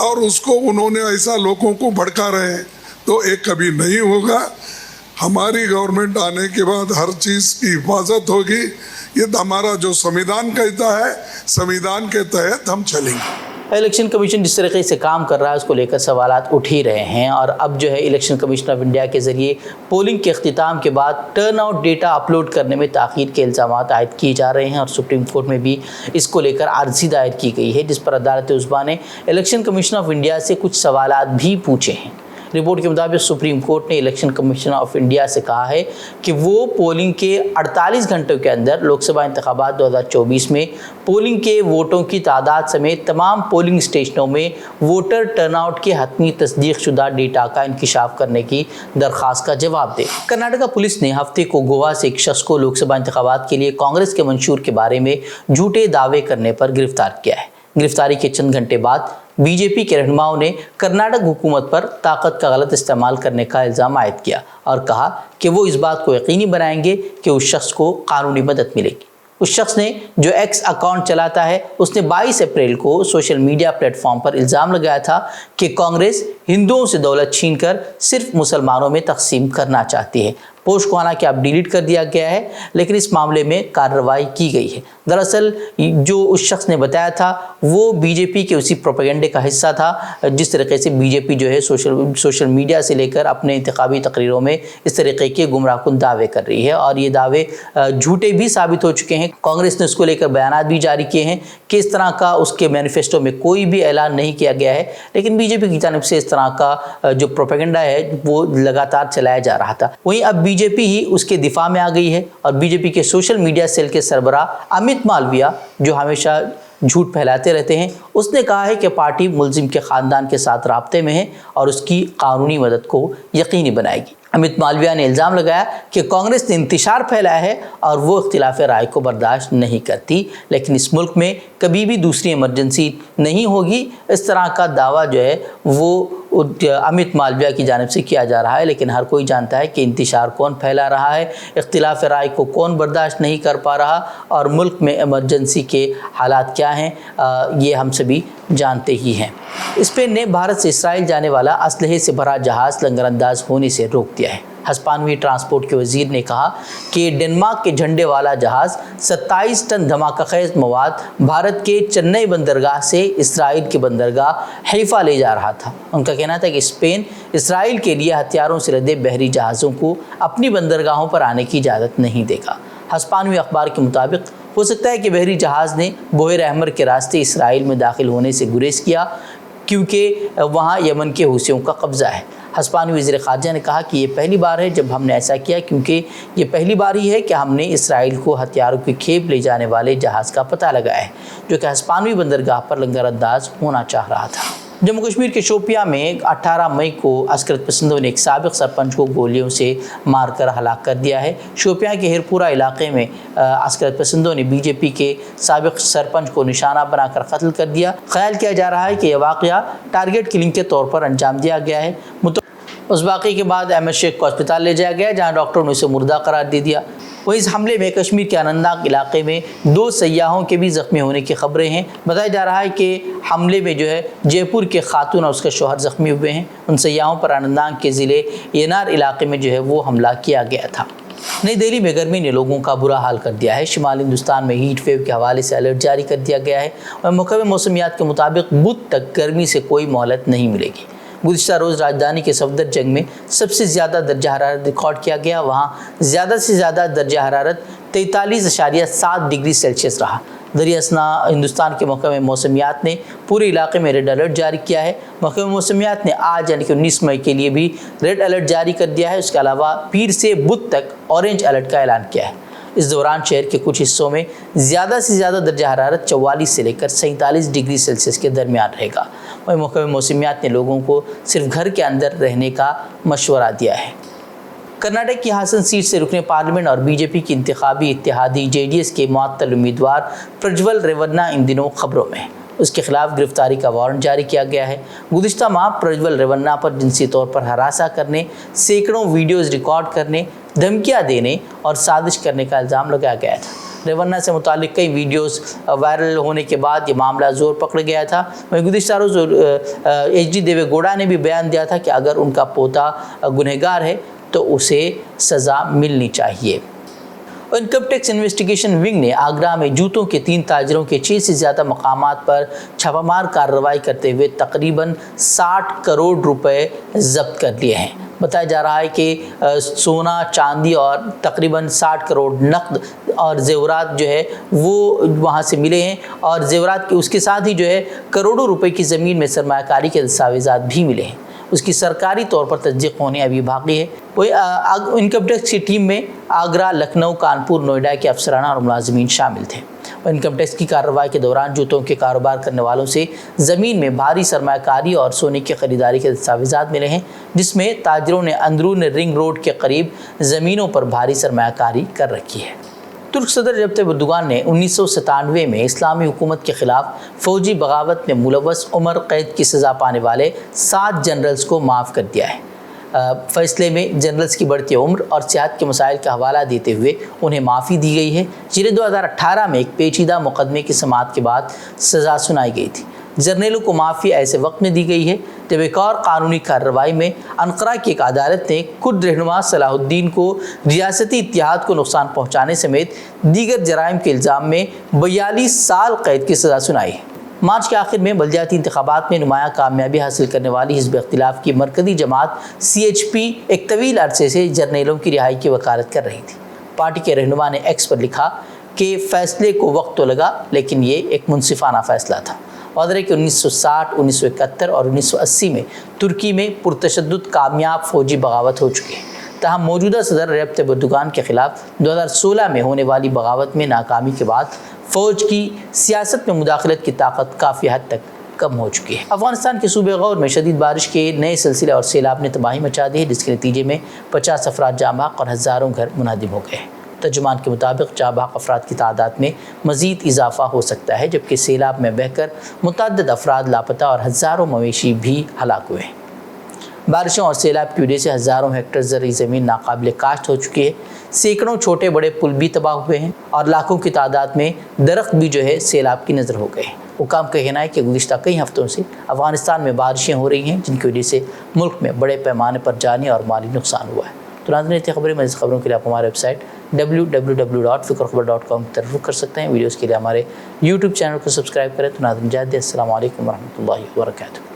اور اس کو انہوں نے ایسا لوگوں کو بھڑکا رہے ہیں، تو یہ کبھی نہیں ہوگا۔ ہماری گورنمنٹ آنے کے بعد ہر چیز کی حفاظت ہوگی، یہ ہمارا جو سمویدھان کہتا ہے، سمویدھان کے تحت ہم چلیں گے۔ الیکشن کمیشن جس طریقے سے کام کر رہا ہے اس کو لے کر سوالات اٹھ ہی رہے ہیں، اور اب جو ہے الیکشن کمیشن آف انڈیا کے ذریعے پولنگ کے اختتام کے بعد ٹرن آؤٹ ڈیٹا اپلوڈ کرنے میں تاخیر کے الزامات عائد کیے جا رہے ہیں، اور سپریم کورٹ میں بھی اس کو لے کر عرضی دائر کی گئی ہے، جس پر عدالت عظمیٰ نے الیکشن کمیشن آف انڈیا سے کچھ سوالات بھی پوچھے ہیں۔ رپورٹ کے مطابق سپریم کورٹ نے الیکشن کمیشن آف انڈیا سے کہا ہے کہ وہ پولنگ کے 48 گھنٹوں کے اندر لوک سبھا انتخابات 2024 میں پولنگ کے ووٹوں کی تعداد سمیت تمام پولنگ اسٹیشنوں میں ووٹر ٹرن آؤٹ کے حتمی تصدیق شدہ ڈیٹا کا انکشاف کرنے کی درخواست کا جواب دے۔ کرناٹکا پولیس نے ہفتے کو گوا سے ایک شخص کو لوک سبھا انتخابات کے لیے کانگریس کے منشور کے بارے میں جھوٹے دعوے کرنے پر گرفتار کیا ہے۔ گرفتاری کے چند گھنٹے بعد بی جے پی کے رہنماؤں نے کرناٹک حکومت پر طاقت کا غلط استعمال کرنے کا الزام عائد کیا اور کہا کہ وہ اس بات کو یقینی بنائیں گے کہ اس شخص کو قانونی مدد ملے گی۔ اس شخص نے جو ایکس اکاؤنٹ چلاتا ہے، اس نے 22 اپریل کو سوشل میڈیا پلیٹ فارم پر الزام لگایا تھا کہ کانگریس ہندوؤں سے دولت چھین کر صرف مسلمانوں میں تقسیم کرنا چاہتی ہے۔ پوسٹ کو حالانکہ اب ڈیلیٹ کر دیا گیا ہے، لیکن اس معاملے میں کارروائی کی گئی ہے۔ دراصل جو اس شخص نے بتایا تھا وہ بی جے پی کے اسی پروپیگنڈے کا حصہ تھا، جس طریقے سے بی جے پی جو ہے سوشل میڈیا سے لے کر اپنے انتخابی تقریروں میں اس طریقے کے گمراہ کن دعوے کر رہی ہے، اور یہ دعوے جھوٹے بھی ثابت ہو چکے ہیں۔ کانگریس نے اس کو لے کر بیانات بھی جاری کیے ہیں کہ اس طرح کا اس کے مینیفیسٹو میں کوئی بھی اعلان نہیں کیا گیا ہے، لیکن بی جے پی کی جانب سے اس طرح کا جو پروپیگنڈا ہے وہ لگاتار چلایا جا رہا تھا۔ وہیں اب بی جے پی ہی اس کے دفاع میں آ گئی ہے، اور بی جے پی کے سوشل میڈیا سیل کے سربراہ امت مالویہ جو ہمیشہ جھوٹ پھیلاتے رہتے ہیں، اس نے کہا ہے کہ پارٹی ملزم کے خاندان کے ساتھ رابطے میں ہے اور اس کی قانونی مدد کو یقینی بنائے گی۔ امت مالویہ نے الزام لگایا کہ کانگریس نے انتشار پھیلایا ہے اور وہ اختلاف رائے کو برداشت نہیں کرتی، لیکن اس ملک میں کبھی بھی دوسری ایمرجنسی نہیں ہوگی۔ اس طرح کا دعویٰ جو ہے وہ امت مالویہ کی جانب سے کیا جا رہا ہے، لیکن ہر کوئی جانتا ہے کہ انتشار کون پھیلا رہا ہے، اختلاف رائے کو کون برداشت نہیں کر پا رہا، اور ملک میں ایمرجنسی کے حالات کیا ہیں یہ ہم سبھی جانتے ہی ہیں۔ اسپین نے بھارت سے اسرائیل جانے والا اسلحے سے بھرا جہاز لنگر انداز ہونے سے روک دیا ہے۔ ہسپانوی ٹرانسپورٹ کے وزیر نے کہا کہ ڈنمارک کے جھنڈے والا جہاز 27 ٹن دھماکہ خیز مواد بھارت کے چنئی بندرگاہ سے اسرائیل کے بندرگاہ حیفا لے جا رہا تھا۔ ان کا کہنا تھا کہ اسپین اسرائیل کے لیے ہتھیاروں سے لدے بحری جہازوں کو اپنی بندرگاہوں پر آنے کی اجازت نہیں دے گا۔ ہسپانوی اخبار کے مطابق ہو سکتا ہے کہ بحری جہاز نے بحیر احمر کے راستے اسرائیل میں داخل ہونے سے گریز کیا، کیونکہ وہاں یمن کے حوثیوں کا قبضہ ہے۔ ہسپانوی وزیر خارجہ نے کہا کہ یہ پہلی بار ہے جب ہم نے ایسا کیا، کیونکہ یہ پہلی بار ہی ہے کہ ہم نے اسرائیل کو ہتھیاروں کی کھیپ لے جانے والے جہاز کا پتہ لگایا ہے، جو کہ ہسپانوی بندرگاہ پر لنگر انداز ہونا چاہ رہا تھا۔ جموں کشمیر کے شوپیاں میں 18 مئی کو عسکریت پسندوں نے ایک سابق سرپنچ کو گولیوں سے مار کر ہلاک کر دیا ہے۔ شوپیاں کے ہرپورہ علاقے میں عسکریت پسندوں نے بی جے پی کے سابق سرپنچ کو نشانہ بنا کر قتل کر دیا۔ خیال کیا جا رہا ہے کہ یہ واقعہ ٹارگٹ کلنگ کے طور پر انجام دیا گیا ہے۔ اس واقعے کے بعد احمد شیخ کو اسپتال لے جایا گیا، جہاں ڈاکٹروں نے اسے مردہ قرار دے دیا۔ وہیں اس حملے میں کشمیر کے اننت ناگ علاقے میں 2 سیاحوں کے بھی زخمی ہونے کی خبریں ہیں۔ بتایا جا رہا ہے کہ حملے میں جو ہے جے پور کے خاتون اور اس کا شوہر زخمی ہوئے ہیں۔ ان سیاحوں پر اننت ناگ کے ضلع ینار علاقے میں جو ہے وہ حملہ کیا گیا تھا۔ نئی دہلی میں گرمی نے لوگوں کا برا حال کر دیا ہے۔ شمالی ہندوستان میں ہیٹ ویو کے حوالے سے الرٹ جاری کر دیا گیا ہے، اور محکمہ موسمیات کے مطابق بدھ تک گرمی سے کوئی مہلت نہیں ملے گی۔ گزشتہ روز راجدھانی کے صفدرجنگ میں سب سے زیادہ درجہ حرارت ریکارڈ کیا گیا۔ وہاں زیادہ سے زیادہ درجہ حرارت 43.7 ڈگری سیلسیس رہا۔ دریا اثنا ہندوستان کے محکمہ موسمیات نے پورے علاقے میں ریڈ الرٹ جاری کیا ہے۔ محکمہ موسمیات نے آج یعنی کہ 19 مئی کے لیے بھی ریڈ الرٹ جاری کر دیا ہے۔ اس کے علاوہ پیر سے بدھ تک اورنج الرٹ کا اعلان کیا ہے۔ اس دوران شہر کے کچھ حصوں میں زیادہ سے زیادہ درجہ حرارت 44 سے لے کر 47 ڈگری سیلسیس کے درمیان رہے گا۔ وہیں محکمہ موسمیات نے لوگوں کو صرف گھر کے اندر رہنے کا مشورہ دیا ہے۔ کرناٹک کی ہاسن سیٹ سے رکن پارلیمنٹ اور بی جے پی کی انتخابی اتحادی جے ڈی ایس کے معطل امیدوار پرجول ریونا ان دنوں خبروں میں ہے۔ اس کے خلاف گرفتاری کا وارنٹ جاری کیا گیا ہے۔ گزشتہ ماہ پرجول ریونا پر جنسی طور پر ہراساں کرنے، سینکڑوں ویڈیوز ریکارڈ کرنے، دھمکیاں دینے اور سازش کرنے کا الزام لگایا گیا تھا۔ ریونا سے متعلق کئی ویڈیوز وائرل ہونے کے بعد یہ معاملہ زور پکڑ گیا تھا۔ وہیں گزشتہ روز ایچ ڈی دیوے گوڑا نے بھی بیان دیا تھا کہ اگر ان کا پوتا گنہگار ہے تو اسے سزا ملنی چاہیے۔ انکم ٹیکس انویسٹیگیشن ونگ نے آگرہ میں جوتوں کے 3 تاجروں کے 6 سے زیادہ مقامات پر چھاپہ مار کارروائی کرتے ہوئے تقریباً 60 کروڑ روپے ضبط کر لیے ہیں۔ بتایا جا رہا ہے کہ سونا، چاندی اور تقریباً 60 کروڑ نقد اور زیورات جو ہے وہ وہاں سے ملے ہیں، اور زیورات کے اس کے ساتھ ہی جو ہے کروڑوں روپے کی زمین میں سرمایہ کاری کے دستاویزات بھی ملے ہیں۔ اس کی سرکاری طور پر تصدیق ہونے ابھی باقی ہے۔ وہی انکم ٹیکس کی ٹیم میں آگرہ، لکھنؤ، کانپور، نوئیڈا کے افسران اور ملازمین شامل تھے۔ انکم ٹیکس کی کارروائی کے دوران جوتوں کے کاروبار کرنے والوں سے زمین میں بھاری سرمایہ کاری اور سونے کی خریداری کے دستاویزات ملے ہیں، جس میں تاجروں نے اندرون رنگ روڈ کے قریب زمینوں پر بھاری سرمایہ کاری کر رکھی ہے۔ ترک صدر رجب طیب اردوغان نے 1997 میں اسلامی حکومت کے خلاف فوجی بغاوت میں ملوث عمر قید کی سزا پانے والے 7 جنرلز کو معاف کر دیا ہے۔ فیصلے میں جنرلز کی بڑھتی عمر اور صحت کے مسائل کا حوالہ دیتے ہوئے انہیں معافی دی گئی ہے، جنہیں 2018 میں ایک پیچیدہ مقدمے کی سماعت کے بعد سزا سنائی گئی تھی۔ جرنیلوں کو معافی ایسے وقت میں دی گئی ہے جب ایک اور قانونی کارروائی میں انقرہ کی ایک عدالت نے کرد رہنما صلاح الدین کو ریاستی اتحاد کو نقصان پہنچانے سمیت دیگر جرائم کے الزام میں 42 سال قید کی سزا سنائی ہے۔ مارچ کے آخر میں بلدیاتی انتخابات میں نمایاں کامیابی حاصل کرنے والی حزب اختلاف کی مرکزی جماعت CHP ایک طویل عرصے سے جرنیلوں کی رہائی کی وکالت کر رہی تھی۔ پارٹی کے رہنما نے ایکس پر لکھا کہ فیصلے کو وقت تو لگا، لیکن یہ ایک منصفانہ فیصلہ تھا۔ واضح ہے کہ 1960، 1971 اور 1980 میں ترکی میں پرتشدد کامیاب فوجی بغاوت ہو چکی ہے۔ تاہم موجودہ صدر رجب طیب اردوغان کے خلاف 2016 میں ہونے والی بغاوت میں ناکامی کے بعد فوج کی سیاست میں مداخلت کی طاقت کافی حد تک کم ہو چکی ہے۔ افغانستان کے صوبے غور میں شدید بارش کے نئے سلسلے اور سیلاب نے تباہی مچا دی ہے، جس کے نتیجے میں 50 افراد جاں بحق اور ہزاروں گھر منہدم ہو گئے ہیں۔ ترجمان کے مطابق جاں بحق افراد کی تعداد میں مزید اضافہ ہو سکتا ہے، جبکہ سیلاب میں بہہ کر متعدد افراد لاپتہ اور ہزاروں مویشی بھی ہلاک ہوئے ہیں۔ بارشوں اور سیلاب کی وجہ سے ہزاروں ہیکٹر زرعی زمین ناقابل کاشت ہو چکی ہے، سینکڑوں چھوٹے بڑے پل بھی تباہ ہوئے ہیں اور لاکھوں کی تعداد میں درخت بھی جو ہے سیلاب کی نظر ہو گئے ہیں۔ حکام کا کہنا ہے کہ گزشتہ کئی ہفتوں سے افغانستان میں بارشیں ہو رہی ہیں، جن کی وجہ سے ملک میں بڑے پیمانے پر جانی اور مالی نقصان ہوا ہے۔ تو ناظرین، اتنی خبریں، مزید خبروں کے لیے آپ ہمارے ویب سائٹ www.fikrkhabar.com کی طرف رخ کر سکتے ہیں۔ ویڈیوز کے لیے ہمارے YouTube چینل کو سبسکرائب کریں۔ تو ناظرین، السلام علیکم ورحمۃ اللہ وبرکاتہ۔